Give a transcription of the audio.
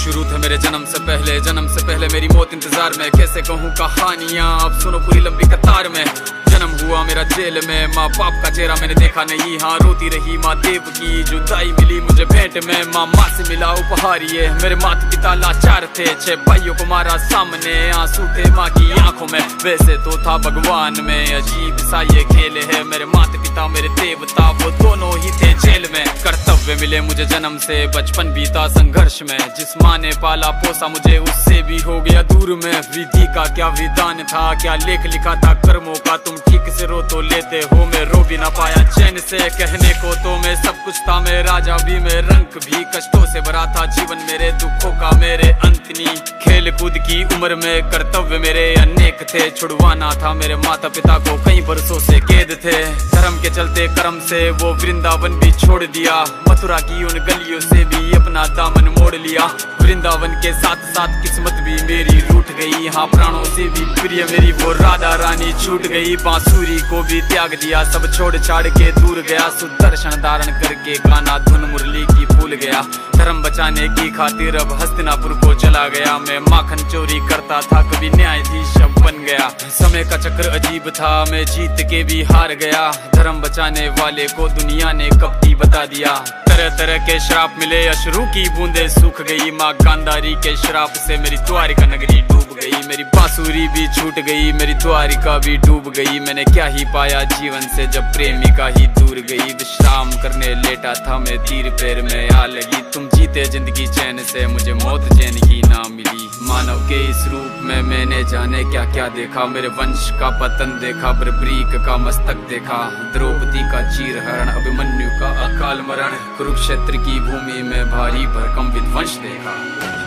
शुरू थे मेरे जन्म से पहले मेरी मौत इंतजार में। कैसे कहूँ कहानियाँ, अब सुनो पूरी लंबी कतार में। जन्म हुआ मेरा जेल में, माँ बाप का चेहरा मैंने देखा नहीं। हाँ रोती रही माँ देव की, जुदाई मिली मुझे भेंट में। माँ से मिला उपहार ये, मेरे माता पिता लाचार थे। 6 भाइयों को मारा सामने, आंसू थे माँ की आंखों में। वैसे तो था भगवान में, अजीब सा ये खेल है। मेरे माता पिता मेरे देवता, वो दोनों ही थे जेल में। कर्तव्य मिले मुझे जन्म से, बचपन बीता संघर्ष में। जिस माँ ने पाला पोसा मुझे, उससे भी हो गया दूर में। विधि का क्या विधान था, क्या लेख लिखा था कर्मों का। तुम ठीक से रो तो लेते हो, मैं रो भी ना पाया चैन से। कहने को तो मैं सब कुछ था, मैं राजा भी, मैं रंग भी। कष्टों से भरा था जीवन मेरे, दुखों का मेरे अंत नहीं। खेल कूद की उम्र में कर्तव्य मेरे अनेक थे। छुड़वाना था मेरे माता पिता को, कई बरसों से कैद थे। धर्म के चलते कर्म से वो वृंदावन भी छोड़ दिया। मथुरा की उन गलियों से भी अपना दामन मोड़ लिया। वृंदावन के साथ साथ किस्मत भी मेरी रूठ गई। हाँ प्राणों से भी प्रिय मेरी वो राधा रानी छूट गई। बांसुरी को भी त्याग दिया, सब छोड़ छाड़ के दूर गया। सुदर्शन धारण करके गाना धुन मुरली की भूल गया। धर्म बचाने की खातिर अब हस्तिनापुर को चला गया। मैं माखन चोरी करता था, कभी न्यायाधीश अब बन गया। समय का चक्र अजीब था, मैं जीत के भी हार गया। धर्म बचाने वाले को दुनिया ने कपटी बता दिया। तरह तरह के श्राप मिले, अश्रु की बूंदे सूख गई। माँ गांधारी के श्राप से मेरी द्वारिका नगरी डूब गई। मेरी बांसुरी भी छूट गई, मेरी द्वारिका भी डूब गई। मैंने क्या ही पाया जीवन से, जब प्रेमिका ही दूर गई। विश्राम करने लेटा था मैं, तीर पैर में आ लगी। तुम जीते जिंदगी चैन से, मुझे मौत चैन की ना मिली। मानव के इस रूप में मैंने जाने क्या क्या देखा। मेरे वंश का पतन देखा, बर्बरीक का मस्तक देखा। द्रौपदी का चीरहरण, अभिमन्यु का अकाल मरण। कुरुक्षेत्र की भूमि में भारी भरकम विध्वंस देखा।